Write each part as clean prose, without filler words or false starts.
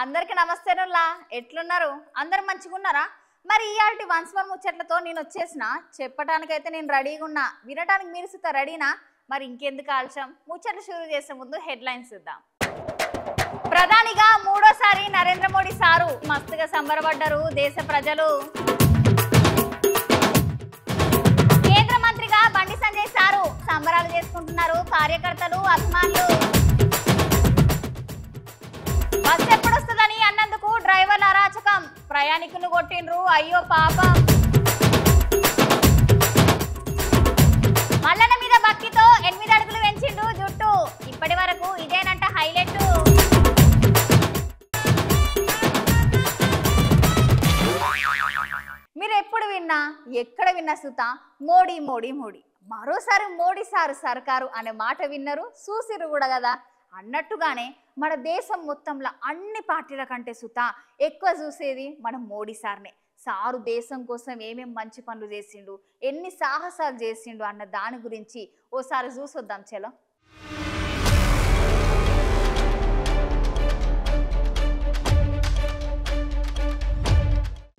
అందరికి నమస్తేనుల్లా ఎట్లున్నారు అందరూ మంచిగున్నారా మరి ఇయాల్టి వన్స్ మోర్ ముచ్చట్లతో నేను వచ్చేసిన చెప్పడానికైతే నేను రెడీగా ఉన్నా వినడానికి మీరు సుత రెడీనా మరి ఇంకెందుకు ఆలస్యం ముచ్చట్లు షురూ చేసే ముందు హెడ్లైన్స్ చూద్దాం ప్రధానిగా మూడోసారి నరేంద్ర మోడీ సారు మస్తుగా సంబరపడ్డారు దేశ ప్రజలు కేంద్ర మంత్రిగా బండి సంజయ్ సారు సంబరాలు చేసుకుంటున్నారు కార్యకర్తలు అభిమానులు బస్ ఎప్పుడు వస్తుందని అన్నందుకు డ్రైవర్ల అరాచకం ప్రయాణికులు కొట్టిండ్రు అయ్యో పాపం మల్లన్న మీద భక్తితో 8 అడుగులు పెంచిండు జుట్టు ఇప్పటి వరకు ఇదేనంట హైలైట్ మీరు ఎప్పుడు విన్నా ఎక్కడ విన్నా సుత మోడీ మోడీ మోడీ మరోసారి మోడీ సారు సర్కారు అనే మాట విన్నారు చూసిరు కూడా కదా అన్నట్టుగానే మన దేశం మొత్తంలో అన్ని పార్టీల కంటే సుత ఎక్కువ చూసేది మన మోడీ సార్నే సారు దేశం కోసం ఏమేం మంచి పనులు చేసిండు ఎన్ని సాహసాలు చేసిండు అన్న దాని గురించి ఓసారి చూసొద్దాం చలో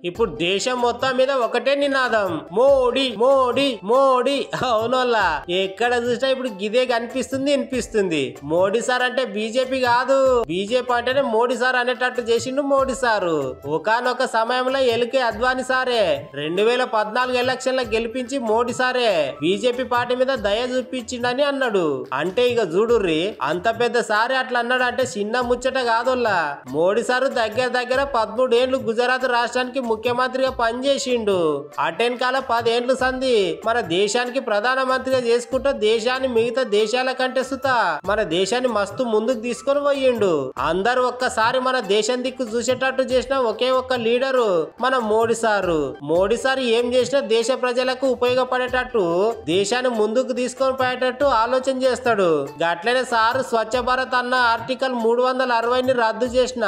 ఇప్పుడు దేశం మొత్తం మీద ఒకటే నినాదం మోడీ మోడీ మోడీ అవునోల్లా ఎక్కడ చూసినా ఇప్పుడు గిదే కనిపిస్తుంది వినిపిస్తుంది మోడీ సార్ అంటే బీజేపీ కాదు బీజేపీ అంటేనే మోడీ సార్ అనేటట్టు చేసిండు మోడీ సారు ఒకానొక సమయంలో ఎల్కే అద్వానీ సారే 2014 ఎలక్షన్ల గెలిపించి మోడీ సారే బీజేపీ పార్టీ మీద దయ చూపించిండని అన్నాడు అంటే ఇక చూడుర్రి అంత పెద్ద సారే అట్లా అన్నాడు అంటే చిన్న ముచ్చట కాదోల్లా మోడీ సారు దగ్గర 13 ఏళ్లు గుజరాత్ రాష్ట్రానికి ముఖ్యమంత్రిగా పనిచేసిండు అటెన్కాల 10 ఏళ్లు సంధి మన దేశానికి ప్రధానమంత్రిగా చేసుకుంటూ దేశాన్ని మిగతా దేశాల కంటే సుత మన దేశాన్ని మస్తు ముందుకు తీసుకొని పోయిండు అందరు ఒక్కసారి మన దేశం దిక్కు చూసేటట్టు చేసిన ఒకే ఒక్క లీడరు మన మోడీ సారు మోడీ సార్ ఏం చేసినా దేశ ప్రజలకు ఉపయోగపడేటట్టు దేశాన్ని ముందుకు తీసుకొని పోయేటట్టు ఆలోచన చేస్తాడు గట్లనే సారు స్వచ్ఛ భారత్ అన్న ఆర్టికల్ 360ని రద్దు చేసిన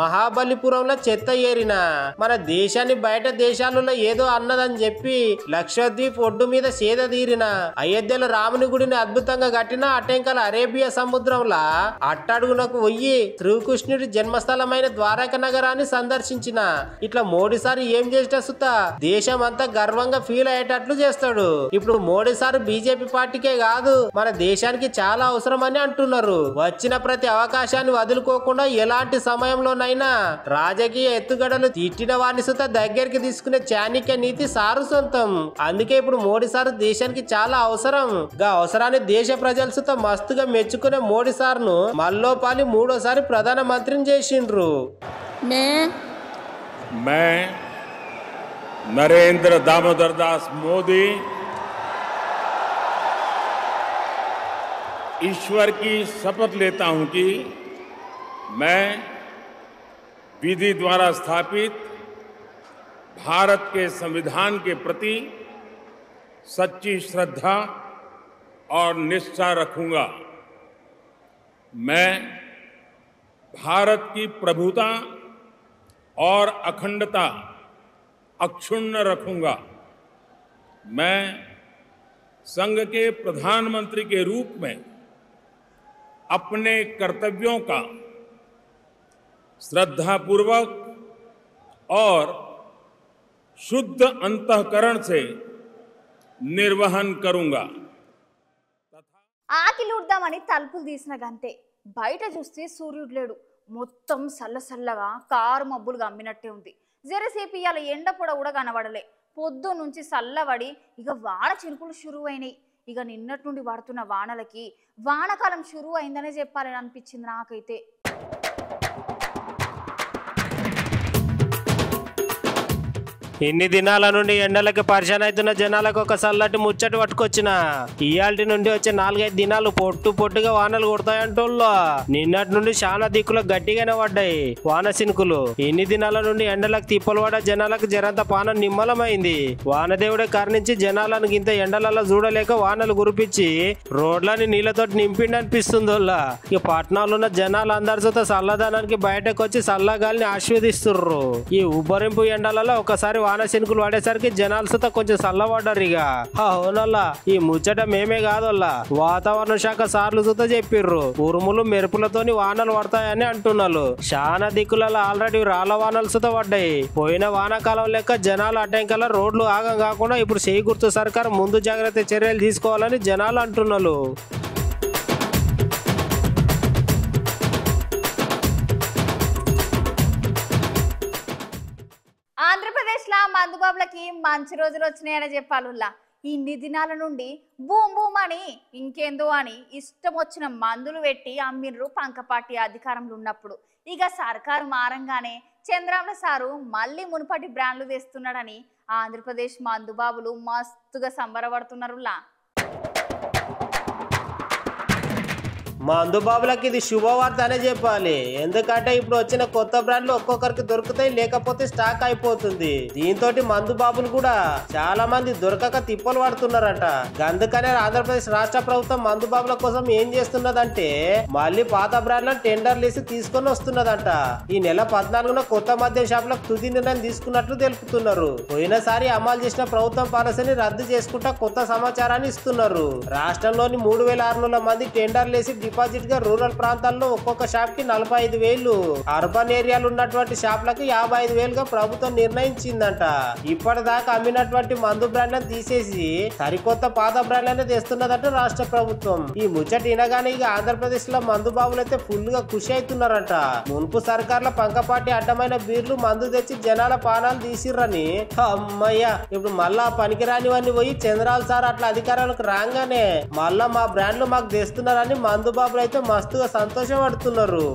మహాబలిపురంలో చెత్త ఏరిన మన దేశాన్ని బయట దేశాలలో ఏదో అన్నదని చెప్పి లక్షద్వీప్ ఒడ్డు మీద సేద తీరిన అయోధ్యలో రాముని గుడిని అద్భుతంగా కట్టిన అటెంకల అరేబియా సముద్రంలా అట్టడుగునకు పోయి శ్రీకృష్ణుడి జన్మస్థలమైన ద్వారక నగరాన్ని సందర్శించిన ఇట్లా మోడీ సార్ ఏం చేసిన సుత దేశం అంతా గర్వంగా ఫీల్ అయ్యేటట్లు చేస్తాడు ఇప్పుడు మోడీ సార్ బీజేపీ పార్టీకే కాదు మన దేశానికి చాలా అవసరమని అంటున్నారు వచ్చిన ప్రతి అవకాశాన్ని వదులుకోకుండా ఎలాంటి సమయంలోనైనా రాజకీయ ఎత్తుగడలు తిట్టిన వారిని సుత దగ్గరికి తీసుకునే చాణక్య నీతి సారు సొంతం అందుకే ఇప్పుడు మోడీ సారు దేశానికి చాలా అవసరం గా అవసరాన్ని దేశ ప్రజలు సుత మస్తుగా మెచ్చుకునే మోడీ సార్ను మల్లోపాలి మూడోసారి ప్రధానమంత్రిని చేసిండ్రు मैं नरेंद्र दामोदर दास मोदी ईश्वर की शपथ लेता हूं कि मैं विधि द्वारा स्थापित भारत के संविधान के प्रति सच्ची श्रद्धा और निष्ठा रखूंगा। मैं भारत की प्रभुता और अखंडता अक्षुण्ण रखूंगा। मैं संघ के प्रधानमंत्री के रूप में अपने कर्तव्यों का श्रद्धापूर्वक और शुद्ध अंतःकरण से निर्वहन करूंगा। ఆకిలి ఉడ్దామని తలుపులు తీసిన గంతే బయట చూస్తే సూర్యుడు లేడు మొత్తం సల్లసల్లగా కారు మబ్బులు గమ్మినట్టే ఉంది జరసేపు ఇవాళ ఎండ పొడ కూడా కనబడలే పొద్దు నుంచి చల్లబడి ఇక వాన చినుకులు షురువు అయినాయి ఇక నిన్నటి నుండి పడుతున్న వానలకి వానకాలం షురువు అయిందనే చెప్పాలని అనిపించింది నాకైతే ఇన్ని దినాల నుండి ఎండలకి పరిశాన్ అవుతున్న జనాలకు ఒక చల్లటి ముచ్చటి పట్టుకొచ్చిన ఇయాల్టి నుండి వచ్చే 4-5 దినాలు పొట్టుగా వానలు కొడతాయంటోళ్ళు నిన్నటి నుండి చాలా దిక్కులు గట్టిగానే పడ్డాయి వాన సినుకులు ఇన్ని దినాల నుండి ఎండలకు తిప్పలు పడ్డ జనాలకు జరంత పానం నిమ్మలమైంది వానదేవుడే కరుణించి జనాలను ఇంత ఎండలలో చూడలేక వానలు కురిపించి రోడ్లని నీళ్లతో నింపిండి అనిపిస్తుంది ఇక పట్టణాలు ఉన్న జనాలు అందరి చోత చల్లదనానికి బయటకు వచ్చి చల్లగాలిని ఆస్వాదిస్తుర్రు ఈ ఉబ్బరింపు ఎండలలో ఒకసారి వాన శనుకులు పడేసరికి జనాలు సుత కొంచెం చల్లబడ్డారు. ఇక అవునల్లా ఈ ముచ్చట మేమే కాదల్లా వాతావరణ శాఖ సార్లు సుత చెప్పిర్రు. ఉరుములు మెరుపులతోని వానలు పడతాయని అంటున్నారు. చాలా దిక్కులలో ఆల్రెడీ రాళ్ల వానలు సుత పడ్డాయి. పోయిన వానాకాలం లెక్క జనాలు అడ్డంకల రోడ్లు ఆగం కాకుండా ఇప్పుడు చేయి గుర్తు సర్కార్ ముందు జాగ్రత్త చర్యలు తీసుకోవాలని జనాలు అంటున్నారు. ఆంధ్రప్రదేశ్ లా మందుబాబులకి మంచి రోజులు వచ్చినాయని చెప్పాలుల్లా. ఇన్ని దినాల నుండి బూమ్ బూమ్ అని ఇంకేందో అని ఇష్టం వచ్చిన మందులు పెట్టి అమ్మిర్రు పంకపాటి అధికారంలో ఉన్నప్పుడు. ఇక సర్కారు మారంగానే చంద్రబాబు సారు మళ్ళీ మునుపటి బ్రాండ్లు తెస్తున్నాడని ఆంధ్రప్రదేశ్ మందుబాబులు మస్తుగా సంబరపడుతున్నారులా. మందుబాబులకి ఇది శుభవార్త అనే చెప్పాలి. ఎందుకంటే ఇప్పుడు వచ్చిన కొత్త బ్రాండ్లు ఒక్కొక్కరికి దొరుకుతాయి, లేకపోతే స్టాక్ అయిపోతుంది. దీంతో మందుబాబులు కూడా చాలా మంది దొరకక తిప్పలు పడుతున్నారట. అందుకనే ఆంధ్రప్రదేశ్ రాష్ట్ర ప్రభుత్వం మందుబాబుల కోసం ఏం చేస్తున్నదంటే మళ్ళీ పాత బ్రాండ్లను టెండర్లు వేసి తీసుకొని వస్తున్నదంట. ఈ నెల 14న కొత్త మద్యం షాపులకు తుది నిర్ణయం తీసుకున్నట్లు తెలుపుతున్నారు. పోయినసారి అమలు చేసిన ప్రభుత్వం పాలసీని రద్దు చేసుకుంటా కొత్త సమాచారాన్ని ఇస్తున్నారు. రాష్ట్రంలోని 3600 మంది టెండర్లు వేసి డిపాజిట్ గా రూరల్ ప్రాంతాల్లో ఒక్కొక్క షాప్ కి 45,000, అర్బన్ ఏరియాలు ఉన్నటువంటి షాపులకు 55,000 గా ప్రభుత్వం నిర్ణయించిందంట. ఇప్పటిదాకా అమ్మినటువంటి మందు బ్రాండ్లను తీసేసి సరికొత్త పాత బ్రాండ్లనే తెస్తున్నదంట రాష్ట్ర ప్రభుత్వం. ఈ ముచ్చట వినగానే ఇక ఆంధ్రప్రదేశ్ లో మందు బాబులు అయితే ఫుల్ గా ఖుషి అవుతున్నారంట. మున్పు సర్కార్ల పంకపాటి అడ్డమైన బీర్లు మందు తెచ్చి జనాల పానాలు తీసిర్రని అమ్మయ్య ఇప్పుడు మళ్ళా పనికిరానివన్నీ పోయి చంద్రాల సార్ అట్లా అధికారాలకు రాగానే మళ్ళా మా బ్రాండ్లు మాకు తెస్తున్నారని మందు బాబులు అయితే మస్తుగా సంతోషపడుతున్నారు.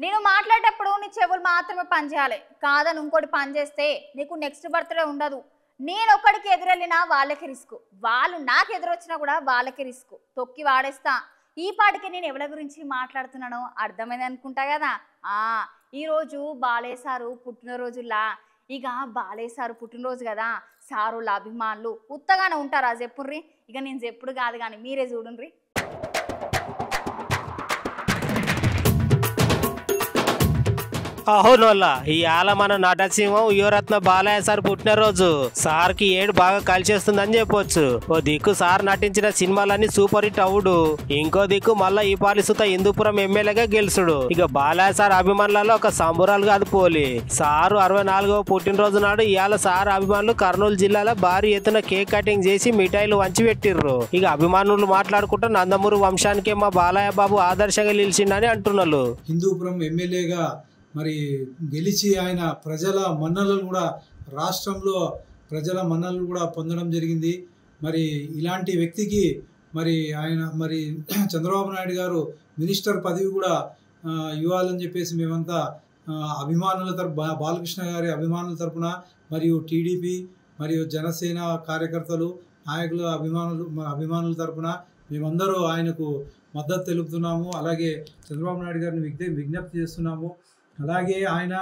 నేను మాట్లాడేటప్పుడు నీ చెవులు మాత్రమే పనిచేయాలి, కాదని ఇంకోటి పని చేస్తే నీకు నెక్స్ట్ బర్త్డే ఉండదు. నేను ఒక్కడికి ఎదురెళ్ళినా వాళ్ళకి రిస్క్, వాళ్ళు నాకు ఎదురొచ్చినా కూడా వాళ్ళకి రిస్క్. తొక్కి వాడేస్తా. ఈ పాటికి నేను ఎవరి గురించి మాట్లాడుతున్నానో అర్థమైంది అనుకుంటా కదా. ఈరోజు బాలయ్య సారు పుట్టినరోజులా. ఇక బాలయ్య సారు పుట్టినరోజు కదా, సారుల అభిమానులు ఉత్తగానే ఉంటారా చెప్పుర్రి. ఇక నేను చెప్పుడు కాదు కానీ మీరే చూడండి. అవునోళ్ళ ఇవాళ మన నటసింహం యువరత్న బాలయ్య సార్ పుట్టినరోజు. సార్ కి ఏడు బాగా కలిసేస్తుందని చెప్పొచ్చు. ఓ దిక్కు సార్ నటించిన సినిమాలన్నీ సూపర్ హిట్ అవుడు, ఇంకో దిక్కు మళ్ళా ఈ పాలిసుత హిందూపురం ఎమ్మెల్యేగా గెలుచుడు. ఇక బాలయ్య సార్ అభిమానులలో ఒక సంబురాలు కాదు పోలి. సారు 64వ పుట్టినరోజు నాడు ఇవాళ సార్ అభిమానులు కర్నూలు జిల్లాలో భారీ ఎత్తున కేక్ కటింగ్ చేసి మిఠాయిలు వంచి పెట్టిర్రు. ఇక అభిమానులు మాట్లాడుకుంటూ నందమూరి వంశానికే మా బాలయ్య బాబు ఆదర్శంగా నిలిచిండని అంటున్నారు. హిందూపురం ఎమ్మెల్యేగా మరి గెలిచి ఆయన ప్రజల మన్ననలు కూడా రాష్ట్రంలో ప్రజల మన్ననలు కూడా పొందడం జరిగింది. మరి ఇలాంటి వ్యక్తికి మరి ఆయన మరి చంద్రబాబు నాయుడు గారు మినిస్టర్ పదవి కూడా ఇవ్వాలని చెప్పేసి మేమంతా అభిమానుల బాలకృష్ణ గారి అభిమానుల తరపున మరియు టీడీపీ మరియు జనసేన కార్యకర్తలు నాయకుల అభిమానుల తరపున మేమందరూ ఆయనకు మద్దతు తెలుపుతున్నాము. అలాగే చంద్రబాబు నాయుడు గారిని విజ్ఞప్తి చేస్తున్నాము. అలాగే ఆయన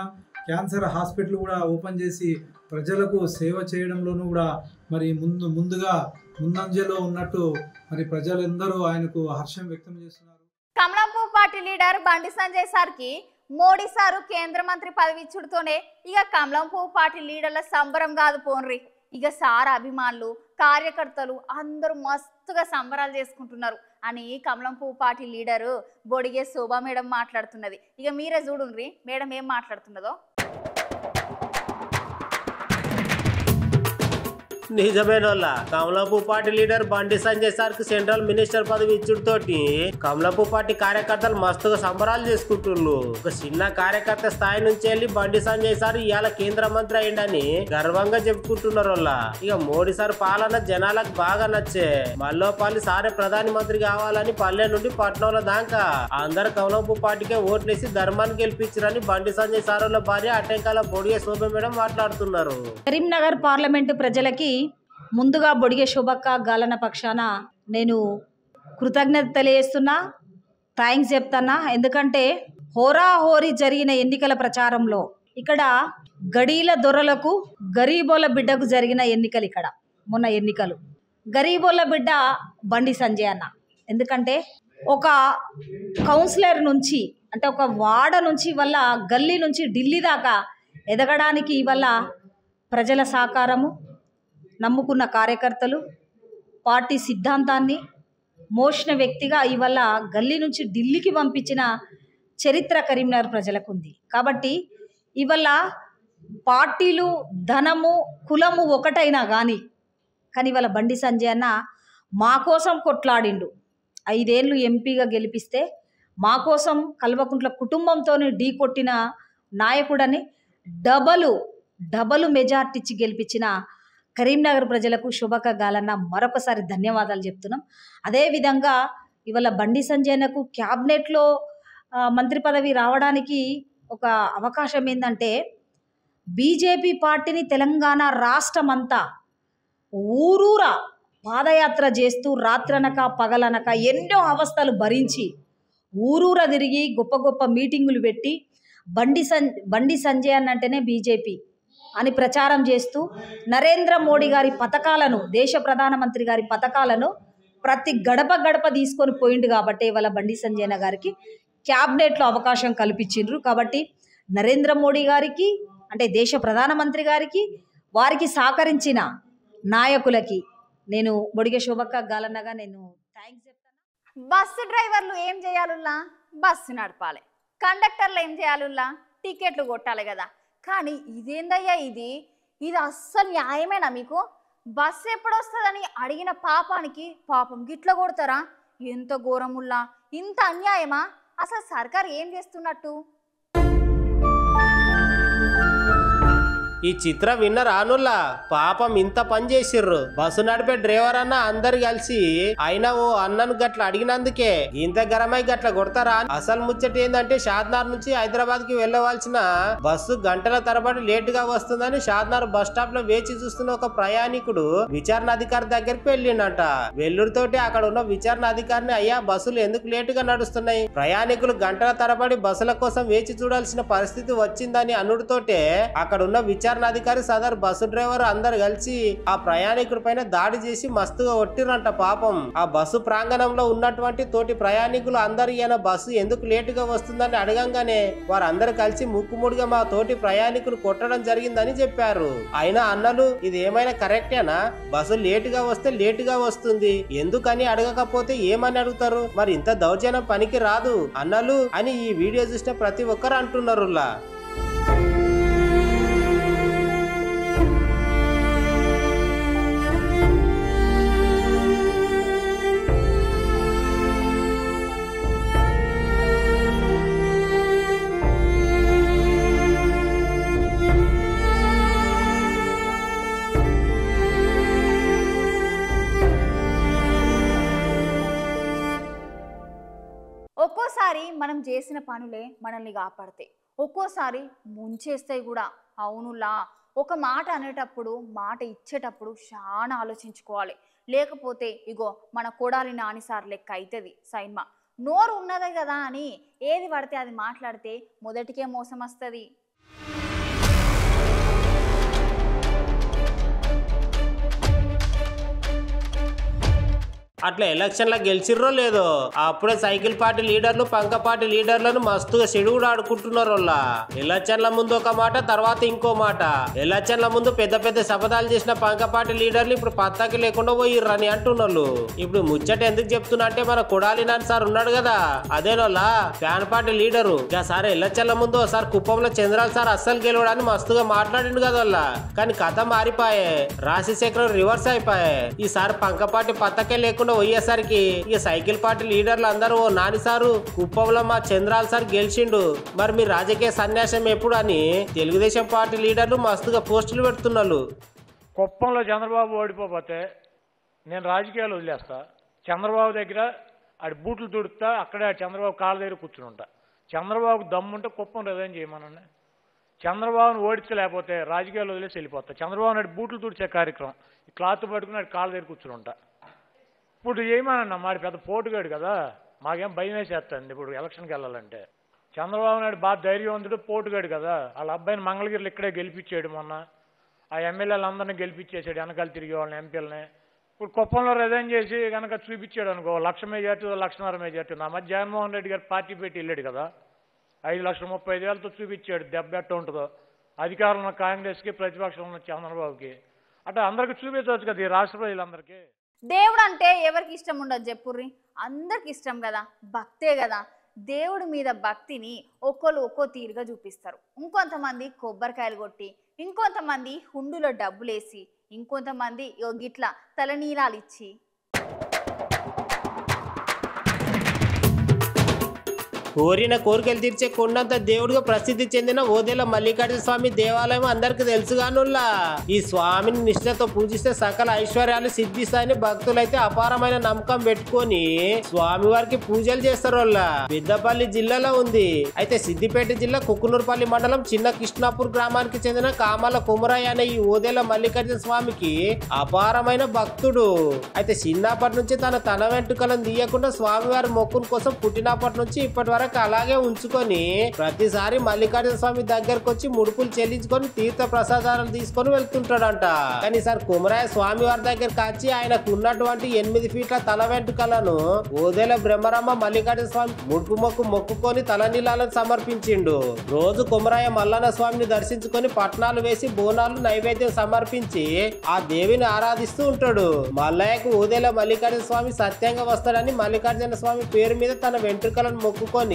క్యాన్సర్ హాస్పిటల్ కూడా ఓపెన్ చేసి ప్రజలకు సేవ చేయడంలోనూ కూడా మరి ముందంజలో ఉన్నట్టు మరి ప్రజలందరూ ఆయనకు హర్షం వ్యక్తం చేస్తున్నారు. కమలంపూ పార్టీ లీడర్ బండి సంజయ్ సార్కి మోడీ సారు కేంద్ర మంత్రి పదవి ఇచ్చుడుతోనే ఇక కమలంపూ పార్టీ లీడర్ల సంబరం కాదు పోన్రి. ఇక సార్ అభిమానులు కార్యకర్తలు అందరూ మస్తుగా సంబరాలు చేసుకుంటున్నారు అని కమలంపూ పార్టీ లీడరు బొడిగే శోభా మేడం మాట్లాడుతున్నది. ఇక మీరే చూడండి మేడం ఏం మాట్లాడుతున్నదో. నిజమేనోళ్ళ కమలాపూ party leader Bandi Sanjay sir కి సెంట్రల్ మినిస్టర్ పదవి ఇచ్చుడుతోటి కమలాపూ పార్టీ కార్యకర్తలు మస్తుగా సంబరాలు చేసుకుంటున్నారు. ఒక చిన్న కార్యకర్త స్థాయి నుంచి వెళ్ళి బండి సంజయ్ సార్ ఇవాళ కేంద్ర మంత్రి అయిండని గర్వంగా చెప్పుకుంటున్నారు. ఇక మోడీ సార్ పాలన జనాలకు బాగా నచ్చే మల్లోపల్లి సారే ప్రధాని మంత్రి కావాలని పల్లె నుండి పట్నంలో దాకా అందరు కమలాపూ పార్టీకే ఓట్లేసి ధర్మాన్ని గెలిపించారని బండి సంజయ్ సార్ భార్య అటెంకాల బొడిగే శోభ మేడం మాట్లాడుతున్నారు. కరీంనగర్ పార్లమెంటు ప్రజలకి ముందుగా బొడిగే శోభక్క గాలన పక్షాన నేను కృతజ్ఞత తెలియజేస్తున్నా, థ్యాంక్స్ చెప్తున్నా. ఎందుకంటే హోరాహోరీ జరిగిన ఎన్నికల ప్రచారంలో ఇక్కడ గడీల దొరలకు గరీబోల బిడ్డకు జరిగిన ఎన్నికలు, ఇక్కడ మొన్న ఎన్నికలు గరీబోల బిడ్డ బండి సంజయ్ అన్న. ఎందుకంటే ఒక కౌన్సిలర్ నుంచి అంటే ఒక వార్డ నుంచి వల్ల గల్లీ నుంచి ఢిల్లీ దాకా ఎదగడానికి వల్ల ప్రజల సహకారము, నమ్ముకున్న కార్యకర్తలు, పార్టీ సిద్ధాంతాన్ని మోసిన వ్యక్తిగా ఇవాళ గల్లీ నుంచి ఢిల్లీకి పంపించిన చరిత్ర కరీంనగర్ ప్రజలకు ఉంది. కాబట్టి ఇవాళ పార్టీలు, ధనము, కులము ఒకటైనా కానీ ఇవాళ బండి సంజయ్ అన్న మా కోసం కొట్లాడిండు. 5 ఏళ్ళు ఎంపీగా గెలిపిస్తే మా కోసం కల్వకుంట్ల కుటుంబంతో ఢీ కొట్టిన నాయకుడని డబలు మెజార్టీ ఇచ్చి గెలిపించిన కరీంనగర్ ప్రజలకు శుభక గాలన్న మరొకసారి ధన్యవాదాలు చెప్తున్నాం. అదేవిధంగా ఇవాళ బండి సంజయ్నకు క్యాబినెట్లో మంత్రి పదవి రావడానికి ఒక అవకాశం ఏంటంటే బీజేపీ పార్టీని తెలంగాణ రాష్ట్రమంతా ఊరూరా పాదయాత్ర చేస్తూ రాత్రనక పగలనక ఎన్నో అవస్థలు భరించి ఊరూరా తిరిగి గొప్ప గొప్ప మీటింగులు పెట్టి బండి సంజయ్ అన్నంటేనే బీజేపీ అని ప్రచారం చేస్తూ నరేంద్ర మోడీ గారి పథకాలను, దేశ ప్రధానమంత్రి గారి పథకాలను ప్రతి గడప తీసుకొని పోయిండు. కాబట్టి ఇవాళ బండి సంజయ్ గారికి క్యాబినెట్లో అవకాశం కల్పించిండ్రు. కాబట్టి నరేంద్ర మోడీ గారికి అంటే దేశ ప్రధానమంత్రి గారికి, వారికి సహకరించిన నాయకులకి నేను బొడిగె శోభక్క గాలన్నగా నేను థ్యాంక్స్ చెప్తాను. బస్సు డ్రైవర్లు ఏం చేయాలుల్లా? బస్సు నడపాలి. కండక్టర్లు ఏం చేయాలుల్లా? టికెట్లు కొట్టాలి కదా. కానీ ఇదేందయ్యా ఇది అస్సలు న్యాయమేనా మీకు? బస్సు ఎప్పుడు వస్తుందని అడిగిన పాపానికి పాపం గిట్ల కొడతారా? ఎంత ఘోరముల్లా, ఇంత అన్యాయమా? అసలు సర్కారు ఏం చేస్తున్నట్టు? ఈ చిత్రం విన్నర్ ఆనుల్లా పాపం ఇంత పని చేసిర్రు. బస్సు నడిపే డ్రైవర్ అన్న అందరు కలిసి అయినా ఓ అన్నను గట్ల అడిగినందుకే ఇంత గరమై గట్ల కొడతారా? అసలు ముచ్చట ఏందంటే షాద్నార్ నుంచి హైదరాబాద్ కి వెళ్ళవలసిన బస్సు గంటల తరబడి లేట్ గా వస్తుందని షాద్నార్ బస్ స్టాప్ లో వేచి చూస్తున్న ఒక ప్రయాణికుడు విచారణ అధికారి దగ్గరికి వెళ్ళిండట. వెల్లుడితోటి అక్కడ ఉన్న విచారణ అధికారిని, అయ్యా బస్సులు ఎందుకు లేట్ గా నడుస్తున్నాయి, ప్రయాణికులు గంటల తరబడి బస్సుల కోసం వేచి చూడాల్సిన పరిస్థితి వచ్చిందని అనుడితోటే అక్కడ ఉన్న విచారణ అధికారి సదరు బస్సు డ్రైవర్ అందరు కలిసి ఆ ప్రయాణికుడి పైన దాడి చేసి మస్తుగా కొట్టిరంట. పాపం ఆ బస్సు ప్రాంగణంలో ఉన్నటువంటి తోటి ప్రయాణికులు అందరు ఈయన బస్సు ఎందుకు లేటుగా వస్తుందని అడగంగానే వారందరు కలిసి ముక్కుముడిగా మా తోటి ప్రయాణికులు కొట్టడం జరిగిందని చెప్పారు. అయినా అన్నలు ఇది ఏమైనా కరెక్టేనా? బస్సు లేటుగా వస్తే లేటుగా వస్తుంది, ఎందుకని అడగకపోతే ఏమని అడుగుతారు? మరి ఇంత దౌర్జన్యం పనికి రాదు అన్నలు అని ఈ వీడియో చూసిన ప్రతి ఒక్కరు అంటున్నారు. ఒక్కోసారి మనం చేసిన పనులే మనల్ని కాపాడతాయి, ఒక్కోసారి ముంచేస్తాయి కూడా. అవునులా, ఒక మాట అనేటప్పుడు, మాట ఇచ్చేటప్పుడు చాలా ఆలోచించుకోవాలి. లేకపోతే ఇగో మన కొడాలి నానిసార్ లెక్క అవుతుంది సైన్మా. నోరు ఉన్నదే కదా అని ఏది పడితే అది మాట్లాడితే మొదటికే మోసం వస్తుంది. అట్లా ఎలక్షన్ లా గెలిచిర్రో లేదో అప్పుడే సైకిల్ పార్టీ లీడర్లు, పంక పార్టీ లీడర్లను మస్తుగా చెడుగుడు ఆడుకుంటున్నారు. ఎలక్షన్ల ముందు ఒక మాట, తర్వాత ఇంకో మాట. ఎలక్షన్ల ముందు పెద్ద పెద్ద శపథాలు చేసిన పంక పార్టీ లీడర్లు ఇప్పుడు పత్తాకి లేకుండా పోయిర్రని అంటున్నారు. ఇప్పుడు ముచ్చట ఎందుకు చెప్తున్నా అంటే మన కొడాలి నాని సార్ ఉన్నాడు కదా, అదేనోలా ఫ్యాన్ పార్టీ లీడరు. సార్ ఎలక్షన్ల ముందు ఒకసారి కుప్పంలో చంద్రాల సార్ అస్సలు గెలవడానికి మస్తుగా మాట్లాడిండు కదా. కానీ కథ మారిపాయే, రాశి చక్రం రివర్స్ అయిపోయాయి. ఈసారి పంక పార్టీ పత్తకే లేకుండా పోయేసరికి ఇక సైకిల్ పార్టీ లీడర్లు అందరూ ఓ నాని సారు కుప్పంలో మా చంద్రాల సార్ గెలిచిండు, మరి మీ రాజకీయ సన్యాసం ఎప్పుడు అని తెలుగుదేశం పార్టీ లీడర్లు మస్తుగా పోస్టులు పెడుతున్నారు. కుప్పంలో చంద్రబాబు ఓడిపోతే నేను రాజకీయాలు వదిలేస్తా, చంద్రబాబు దగ్గర ఆడి బూట్లు తుడుతా, అక్కడే చంద్రబాబు కాళ్ళ దగ్గర కూర్చుని ఉంటా. చంద్రబాబుకు దమ్ముంటే కుప్పం రిజైన్ చేయమనండి. చంద్రబాబును ఓడించలేకపోతే రాజకీయాలు వదిలేసి వెళ్ళిపోతా. చంద్రబాబు నాడు బూట్లు తుడిచే కార్యక్రమం ఈ క్లాత్ పట్టుకుని ఆడి కాళ్ళ దగ్గర కూర్చుని ఉంటా. ఇప్పుడు చేయమనన్నా, మాడి పెద్ద పోటుగాడు కదా, మాకేం భయం వేసేస్తుంది ఇప్పుడు ఎలక్షన్కి వెళ్ళాలంటే. చంద్రబాబు నాయుడు బాగా ధైర్యవంతుడు, పోటుగాడు కదా. వాళ్ళ అబ్బాయిని మంగళగిరిలో ఇక్కడే గెలిపించాడు మొన్న. ఆ ఎమ్మెల్యేలు అందరినీ గెలిపించేసాడు, వెనకాల తిరిగే వాళ్ళని ఎంపీలని. ఇప్పుడు కుప్పంలో రిజైన్ చేసి కనుక చూపించాడు అనుకో 1,00,000 మెజార్టీ 1,50,000 మెజార్టీ. నా మధ్య జగన్మోహన్ రెడ్డి గారు పార్టీ పెట్టి వెళ్ళాడు కదా, 5,35,000తో చూపించాడు దెబ్బ ఎట్ట ఉంటుందో. అధికారంలో కాంగ్రెస్కి, ప్రతిపక్షంలో చంద్రబాబుకి, అట్లా అందరికి చూపించవచ్చు కదా ఈ రాష్ట్ర ప్రజలందరికీ. దేవుడు అంటే ఎవరికి ఇష్టం ఉండదు చెప్పుర్రి, అందరికి ఇష్టం కదా, భక్తే కదా. దేవుడి మీద భక్తిని ఒక్కోళ్ళు ఒక్కో తీరుగా చూపిస్తారు. ఇంకొంతమంది కొబ్బరికాయలు కొట్టి, ఇంకొంతమంది హుండులో డబ్బులేసి, ఇంకొంతమంది గిట్ల తలనీలాలు ఇచ్చి. కోరిన కోరికలు తీర్చే కొండంత దేవుడిగా ప్రసిద్ధి చెందిన ఓదెల మల్లికార్జున స్వామి దేవాలయం అందరికి తెలుసుగానుల్లా. ఈ స్వామిని నిష్ఠతో పూజిస్తే సకల ఐశ్వర్యాలు సిద్ధిస్తాయని భక్తులైతే అపారమైన నమ్మకం పెట్టుకొని స్వామి వారికి పూజలు చేస్తారు. పెద్దపల్లి జిల్లాలో ఉంది. అయితే సిద్దిపేట జిల్లా కుకునూరుపల్లి మండలం చిన్న కృష్ణాపూర్ గ్రామానికి చెందిన కామాల కుమరయ్య అనే ఈ ఓదెల మల్లికార్జున స్వామికి అపారమైన భక్తుడు. అయితే చిన్నప్పటి నుంచి తన వెంట్రుకలను తీయకుండా స్వామివారి మొక్కుల కోసం పుట్టినప్పటి నుంచి ఇప్పటి వరకు అలాగే ఉంచుకొని ప్రతిసారి మల్లికార్జున స్వామి దగ్గరకు వచ్చి ముడుపులు చెల్లించుకొని తీర్థ ప్రసాదాలు తీసుకొని వెళ్తుంటాడంట. కానీ సార్ కుమరయ్య స్వామి వారి దగ్గరకు వచ్చి ఆయనకు ఉన్నటువంటి 8 ఫీట్ల తల వెంట్రుకలను ఓదెల బ్రహ్మరమ్మ మల్లికార్జున స్వామి ముడుపు మొక్కుకొని తలనీలాలను సమర్పించిండు. రోజు కుమరయ్య మల్లన్న స్వామిని దర్శించుకొని పట్నాలు వేసి బోనాలు నైవేద్యం సమర్పించి ఆ దేవిని ఆరాధిస్తూ ఉంటాడు. మల్లయ్యకు ఓదెల మల్లికార్జున స్వామి సత్యంగా వస్తాడని మల్లికార్జున స్వామి పేరు మీద తన వెంట్రుకలను మొక్కుకొని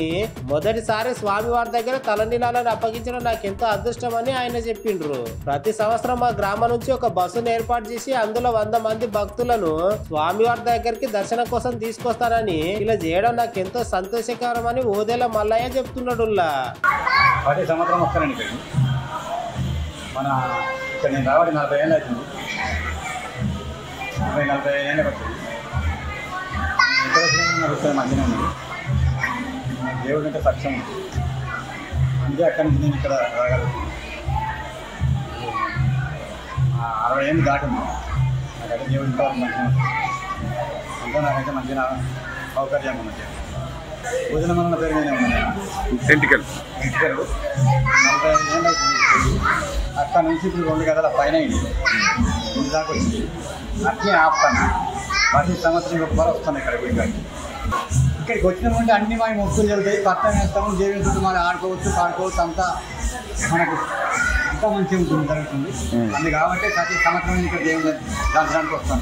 మొదటిసారి స్వామి వారి దగ్గర తలనీలాలను అప్పగించడం నాకెంతో అదృష్టమని ఆయన చెప్పిండ్రు. ప్రతి సంవత్సరం మా గ్రామం నుంచి ఒక బస్సును ఏర్పాటు చేసి అందులో 100 మంది భక్తులను స్వామి వారి దగ్గరికి దర్శనం కోసం తీసుకొస్తానని ఇలా చేయడం నాకెంతో సంతోషకరమని ఓదెల మల్లయ్య చెప్తున్నాడు. ప్రతి సంవత్సరం వస్తానండి ఇక్కడికి. మన ఇక్కడ నేను రావడం 40 ఏళ్ళు అవుతుంది. 40 ఏళ్ళకి వచ్చింది. ఇక్కడ వచ్చిన మంచిగా ఉంది. దేవుడు అంటే సత్యం ఉంది. అందుకే అక్కడి నుంచి నేను ఇక్కడ రాగలుగుతున్నాను. 60 ఏళ్ళు దాటింది. నాకైతే దేవుడు ఇంకా మంచిగా అంతా నాకైతే మంచిగా సౌకర్యంగా ఉన్నది. భోజనమన్న పేరు మీద ఉన్నాను. ఎంటికలు 40 ఏళ్ళు అవుతుంది. అక్కడ నుంచి ఇప్పుడు 2 గంటల పైన ఇంటి దాకా వచ్చింది. అట్లే ఆపుతాను. ప్రతి సంవత్సరం ఒకసారి వస్తాను ఇక్కడ గుడికి. ఇక్కడికి వచ్చినామంటే అన్ని మా మొక్కులు జరుగుతాయి. పట్టం వేస్తాము, దేవుని మనం ఆడుకోవచ్చు అంతా మనకు ఇంకా మంచిగా ఉంటుంది జరుగుతుంది. అది కాబట్టి ప్రతి సంవత్సరం ఇక్కడ దేవుని దర్శనానికి వస్తాం.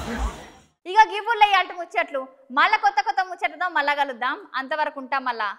ఇక గివ్వుల్లో అంటు ముచ్చట్లు మళ్ళా కొత్త ముచ్చట్లతో మళ్ళా కలుద్దాం. అంతవరకు ఉంటాం మళ్ళా.